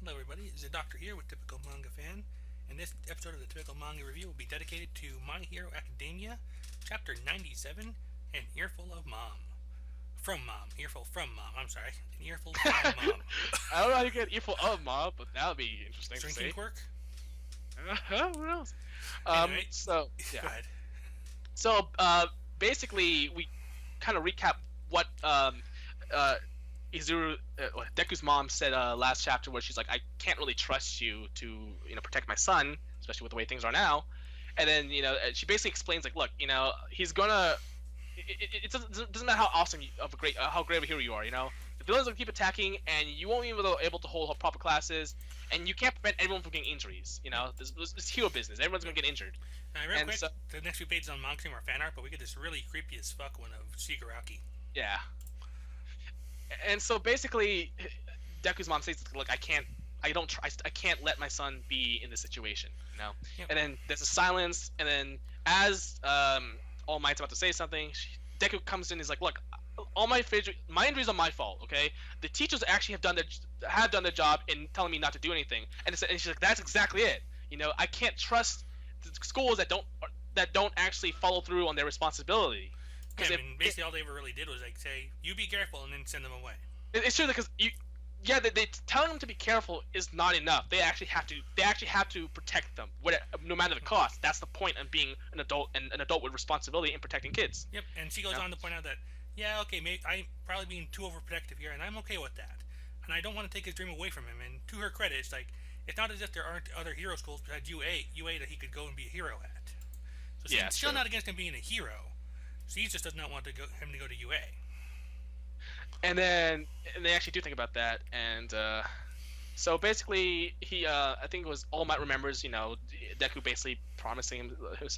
Hello everybody, Zeidoktor here with Typical Manga Fan, and this episode of the Typical Manga Review will be dedicated to My Hero Academia, Chapter 97, An Earful of Mom. Earful from Mom, I'm sorry, An Earful from Mom. I don't know how you get earful of Mob, but that would be interesting to Drinking see. quirk? Who knows? Anyway, So yeah. go ahead. So basically, we kind of recap what Izuru, Deku's mom said last chapter, where she's like, "I can't really trust you to protect my son, especially with the way things are now." And then she basically explains like, "Look, he's gonna. It doesn't matter how awesome how great of a hero you are. The villains will keep attacking, and you won't be able to hold proper classes, and you can't prevent everyone from getting injuries. This hero business. Everyone's gonna get injured." Real quick, So, the next few pages on manga stream are fan art, but we get this really creepy as fuck one of Shigaraki. yeah. And so basically, Deku's mom says, "Look, I can't let my son be in this situation." Yep. And then there's a silence, and then as All Might's about to say something, Deku comes in. And he's like, "Look, all my injuries are my fault. Okay, the teachers actually have done their job in telling me not to do anything." And she's like, "That's exactly it. I can't trust the schools that don't actually follow through on their responsibility." Yeah, I mean, basically all they ever really did was like say, "You be careful," and then send them away. It's true because they telling them to be careful is not enough. They actually have to protect them, no matter the cost. That's the point of being an adult and an adult with responsibility in protecting kids. Yep, and she goes on to point out that, yeah, okay, maybe I'm probably being too overprotective here, and I'm okay with that. And I don't want to take his dream away from him. And to her credit, it's like, it's not as if there aren't other hero schools besides UA that he could go and be a hero at. So she's still not against him being a hero. She just does not want him to go to UA. And they actually do think about that, and so basically I think it was All Might remembers, Deku basically promising him,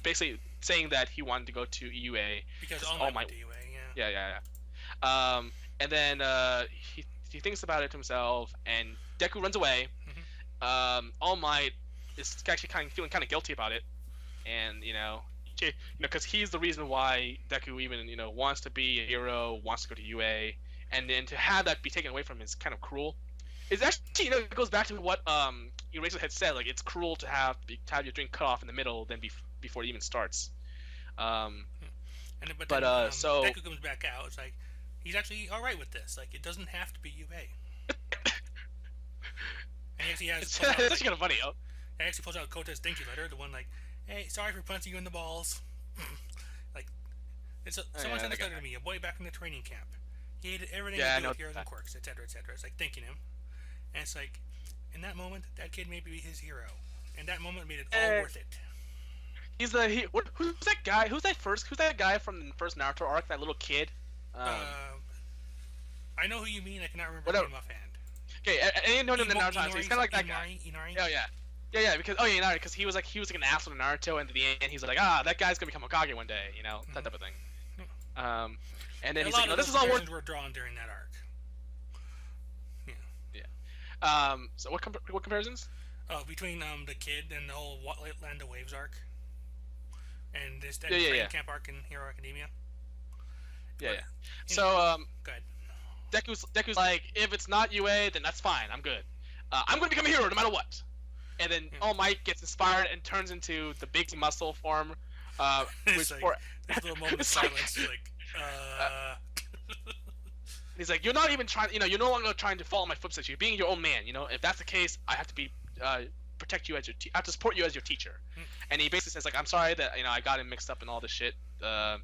basically saying that he wanted to go to UA because All Might went to UA, yeah. Yeah. And then he thinks about it himself, and Deku runs away. Mm-hmm. All Might is actually feeling kind of guilty about it, and because he's the reason why Deku even wants to be a hero, wants to go to UA, and then to have that be taken away from him is kind of cruel. It's actually it goes back to what Eraser had said, like it's cruel to have your drink cut off in the middle before it even starts. So Deku comes back out. It's like he's actually all right with this. Like it doesn't have to be UA. And he actually has. It's actually kind of funny, yo. He actually pulls out Kota's dinky letter, the one like, "Hey, sorry for punching you in the balls." Like, someone sent this letter to me, a boy back in the training camp. He hated everything to do with heroes and quirks, etc., etc. It's like thanking him, and it's like, in that moment, that kid may be his hero, and that moment made it all worth it. Who's that guy? Who's that guy from the first Naruto arc? That little kid. I know who you mean. I cannot remember his name offhand. Okay, I didn't know him in the Naruto arc. So he's kind of like that guy. Inari? Yeah, because Inari, because he was like an asshole in Naruto, and at the end he's like, that guy's gonna become Hokage one day, that type of thing. And then he's like, no, this is all were drawn during that arc. Yeah. So what comparisons? Oh, between the kid and the whole Land of Waves arc, and this training camp arc in Hero Academia. Yeah. So go ahead. Deku's like, if it's not UA, then that's fine. I'm good. I'm gonna become a hero no matter what. And then All Might gets inspired and turns into the big muscle form. There's a little moment of silence. He's like, you're not even trying. You're no longer trying to follow my footsteps. You're being your own man. If that's the case, I have to protect you as I have to support you as your teacher. And he basically says like, I'm sorry that I got him mixed up in all this shit. Got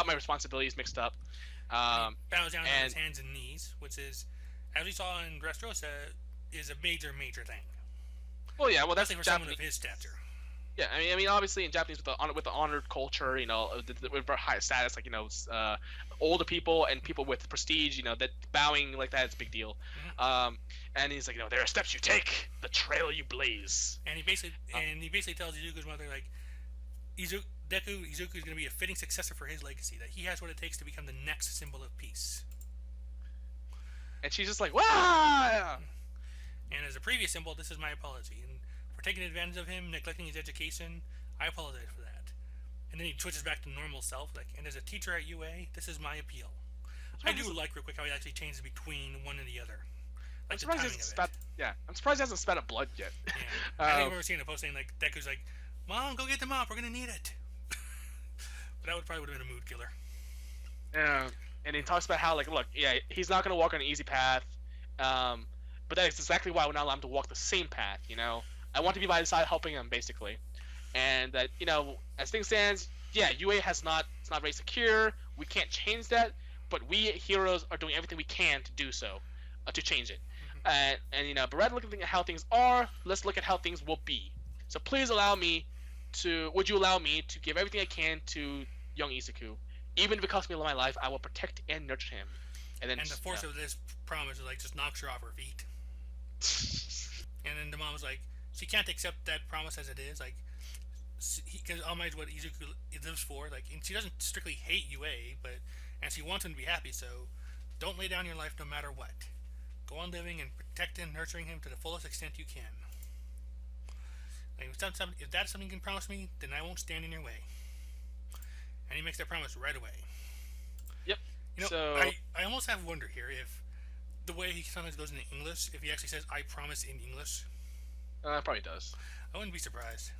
my responsibilities mixed up. Bows down on his hands and knees, which is, as we saw in Dressrosa, is a major thing. Well, yeah, that's for someone of his stature. Yeah, I mean, obviously in Japanese with the honored culture, with high status, like older people and people with prestige, that bowing like that is a big deal. Mm-hmm. And he's like, there are steps you take, the trail you blaze. And he basically tells Izuku's mother like, Izuku is going to be a fitting successor for his legacy. That he has what it takes to become the next symbol of peace. And she's just like, wow. And as a previous symbol, this is my apology. And for taking advantage of him, neglecting his education, I apologize for that. And then he switches back to normal self. Like, and as a teacher at UA, this is my appeal. I do like real quick how he actually changes between one and the other. Like surprised he hasn't spat. Yeah, I'm surprised he hasn't spat up blood yet. Yeah. I think I remember seeing a post saying like Deku's like, "Mom, go get the mop. We're gonna need it." But that would have been a mood killer. Yeah, and he talks about how like, look, yeah, he's not gonna walk on an easy path, but that is exactly why I would not allow him to walk the same path. You know, I want to be by his side, helping him basically, and that as things stands, yeah, UA it's not very secure. We can't change that, but we heroes are doing everything we can to do so, to change it. But rather than looking at how things are, let's look at how things will be. So please would you allow me to give everything I can to young Izuku? Even if it costs me my life, I will protect and nurture him. And the force of this promise is like just knocks her off her feet. And then the mom was like, she can't accept that promise as it is, like, because All Might is what Izuku lives for. Like, and she doesn't strictly hate UA, and she wants him to be happy. So, don't lay down your life no matter what. Go on living and protecting and nurturing him to the fullest extent you can. Like, if that's something you can promise me, then I won't stand in your way. And he makes that promise right away. Yep. I almost have wonder here if the way he sometimes goes into English, if he actually says "I promise" in English. Probably does. I wouldn't be surprised.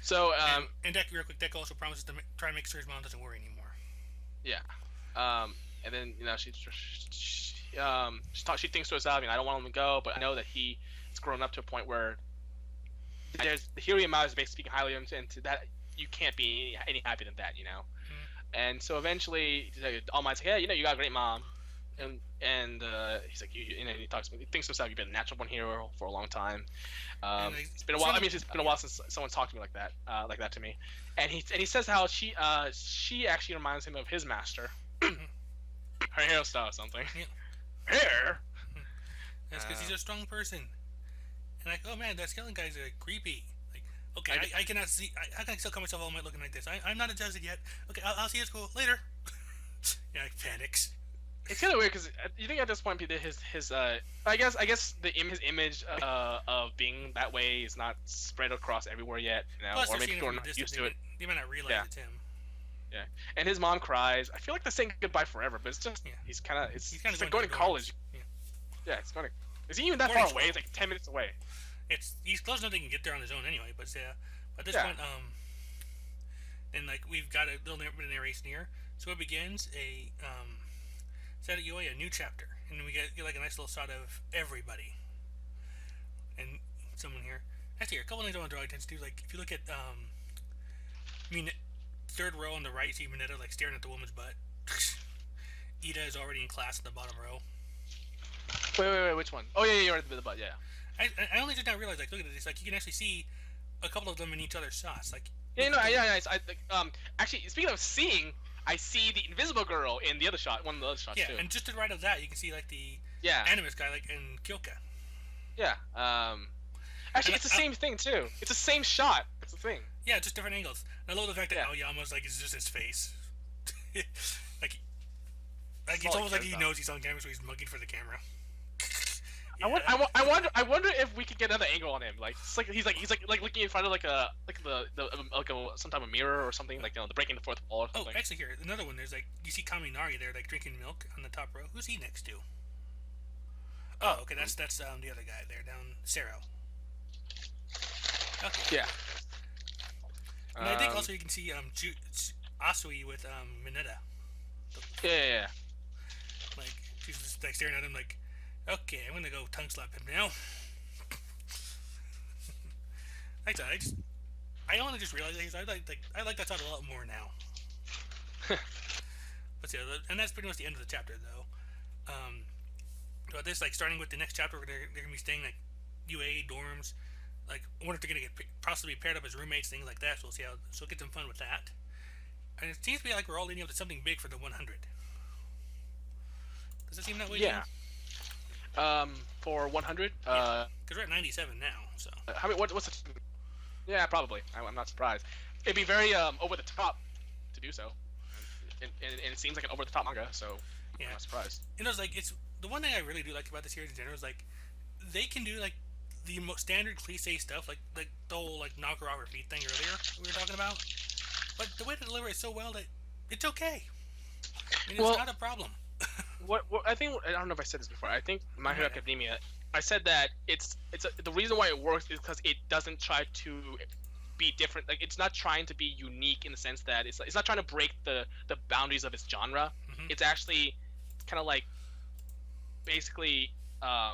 So, and Deku, real quick, Deku also promises to try to make sure his mom doesn't worry anymore. Yeah. And then she thinks to herself, I don't want him to go, but I know that he's grown up to a point where the hero amount is basically speaking highly of him, and to that you can't be any happier than that, Mm-hmm. And so eventually, All Might's like, hey, you got a great mom, and he's like, he thinks to himself, you've been a natural born hero for a long time. It's been a while. It's been a while since someone's talked to me like that to me. And he says how she actually reminds him of his master, her hairstyle or something. Yeah. Hair. That's because he's a strong person. And like, oh man, that skeleton guy's creepy. Like, okay, I cannot see. How can I still call myself All Might looking like this? I'm not adjusted yet. Okay, I'll see you at school later. Yeah, like panics. It's kind of weird because you think at this point his I guess his image of being that way is not spread across everywhere yet, Plus, or maybe people are not used to it. They might not realize it's him. Yeah, and his mom cries. I feel like they're saying goodbye forever, but it's just he's kind of like going to college. Yeah, it's going to. Is he even that far away? It's like 10 minutes away. He's close enough he can get there on his own anyway. But at this point, and like we've got a little bit of narration here, so it begins set at UA a new chapter, and we get like a nice little shot of everybody, and someone here. Actually, a couple things I want to draw attention to. Like if you look at third row on the right, you see Mineta like staring at the woman's butt. Ida is already in class in the bottom row. Wait, which one? Oh yeah, you're right at the butt. Yeah. I only just now realized, like, look at this. Like, you can actually see a couple of them in each other's shots. Like, actually, speaking of seeing, I see the invisible girl in the other shot, one of the other shots too. Yeah, and just to the right of that, you can see like the animus guy, like in Kyoka. Yeah. Actually, it's the same thing too. It's the same shot. It's the thing. Yeah, just different angles. And I love the fact that Aoyama's like it's just his face. like it's almost like he knows he's on camera, so he's mugging for the camera. Yeah. I wonder if we could get another angle on him. Like it's like he's looking in front of some type of mirror or something, like the breaking the fourth wall or something. Oh, actually, here another one. There's like you see Kaminari there, like drinking milk on the top row. Who's he next to? Oh, okay, that's the other guy there down Sero. Okay. Yeah. And I think also you can see Asui with Mineta. Yeah. Like she's just like staring at him like. Okay, I'm gonna go tongue slap him now. I only just realized I like that shot a lot more now. But yeah, and that's pretty much the end of the chapter though. But this like starting with the next chapter, they're gonna be staying like UA dorms. Like I wonder if they're gonna get possibly paired up as roommates, things like that. So we'll see how. So we'll get some fun with that. And it seems to be like we're all leading up to something big for the 100. Does it seem that way? Yeah. For 100, because we're at 97 now. So what's the? Yeah, probably. I'm not surprised. It'd be very over the top to do so, and it seems like an over the top manga. So I'm not surprised. It's like it's the one thing I really do like about the series in general is like they can do like the most standard cliche stuff, like the whole like knock her off her feet thing earlier we were talking about. But the way to deliver it so well that it's okay. It's not a problem. what I think, I don't know if I said this before. I think My Hero Academia, I said that the reason why it works is because it doesn't try to be different. Like, it's not trying to be unique in the sense that it's not trying to break the boundaries of its genre. It's actually kind of like, basically, how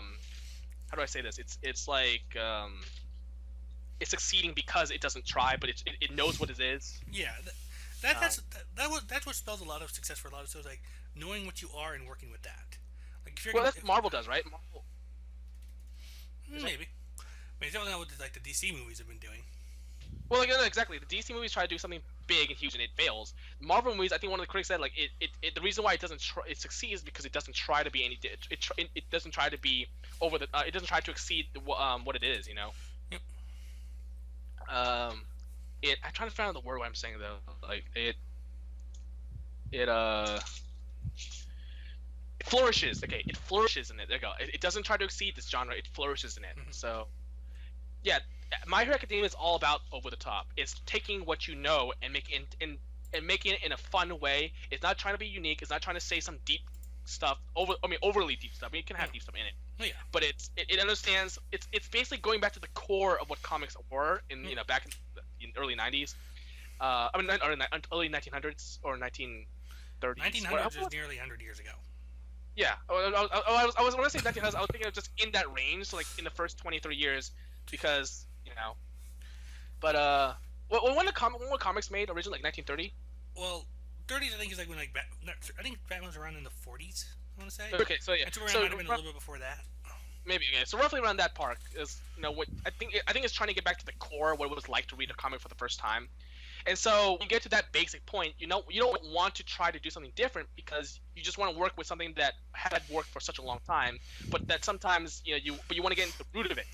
do I say this? It's like, it's succeeding because it doesn't try, but it knows what it is. Yeah, that's what spells a lot of success for a lot of shows, like knowing what you are and working with that. Like, if you're Well, that's what Marvel does, right? Marvel, maybe. I mean, it's definitely not what like the DC movies have been doing. Well, like, no, exactly. The DC movies try to do something big and huge, and it fails. Marvel movies, I think one of the critics said, like, the reason why it succeeds is because it doesn't try to be any. It doesn't try to be over the. It doesn't try to exceed what it is, you know. Yep. I'm trying to find out the word what I'm saying though. Like, it flourishes. Okay, it flourishes in it. There you go. It doesn't try to exceed this genre. It flourishes in it. So, yeah, My Hero Academia is all about over the top. It's taking what you know and making it in a fun way. It's not trying to be unique. It's not trying to say some deep stuff overly deep stuff. I mean, it can have deep stuff in it. Oh, yeah. But it understands. It's basically going back to the core of what comics were in back in the early 90s. I mean, early 1900s or 1930s. 1900s is nearly 100 years ago. Yeah, I was when I say 1900s, I was thinking of just in that range, so like in the first 23 years, because But when were comics made originally, like 1930? Well, 30s I think is like when I think Batman was around in the 40s. I want to say. Okay, so yeah, it might have been a little bit before that. Maybe, okay. So roughly around that part is what I think it's trying to get back to the core, what it was like to read a comic for the first time. And so when you get to that basic point, you don't want to try to do something different because you just want to work with something that had worked for such a long time, but that sometimes you want to get into the root of it.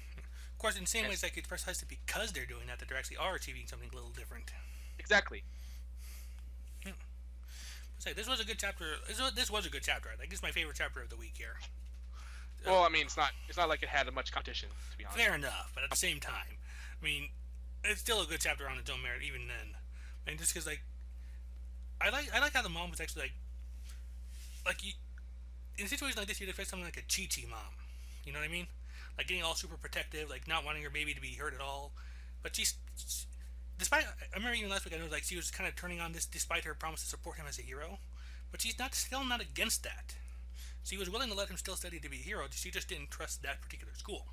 Of course, in the same way, it's like it's precisely because they're doing that they actually are achieving something a little different. Exactly. Yeah. Say, this was a good chapter. This was a good chapter. I think this is my favorite chapter of the week here. Well, I mean, it's not like it had much competition, to be honest. Fair enough, but at the same time, I mean, it's still a good chapter on its own merit, even then. I mean, just because I like how the mom was actually in a situation like this, you'd expect something like a Chi-Chi mom. You know what I mean? Like getting all super protective, like not wanting her baby to be hurt at all. But despite, I remember even last week, I know she was kind of turning on this despite her promise to support him as a hero. But she's still not against that. She was willing to let him still study to be a hero. She just didn't trust that particular school.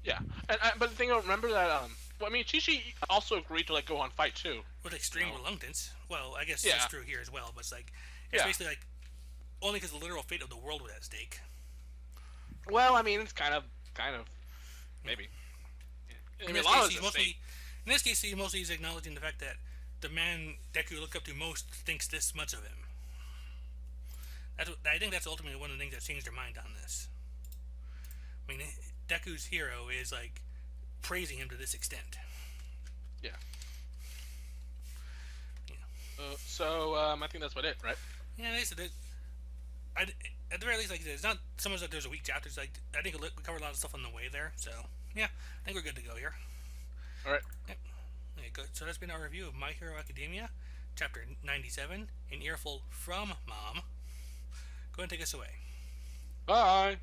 Yeah, but the thing, remember that. Well, I mean, Chi-Chi also agreed to go on fight too. With extreme reluctance. Well, I guess that's true here as well. But it's basically only because the literal fate of the world was at stake. Well, I mean, it's kind of, maybe. In this case, he mostly is acknowledging the fact that the man Deku looked up to most thinks this much of him. I think that's ultimately one of the things that changed their mind on this. I mean, Deku's hero is praising him to this extent. Yeah. So I think that's about it, right? Yeah, at the very least, it's not so much that there's a weak chapter. It's I think we covered a lot of stuff on the way there. So yeah, I think we're good to go here. All right. Yep. Okay, good. So that's been our review of My Hero Academia, chapter 97, An Earful from Mom. Go ahead and take us away. Bye.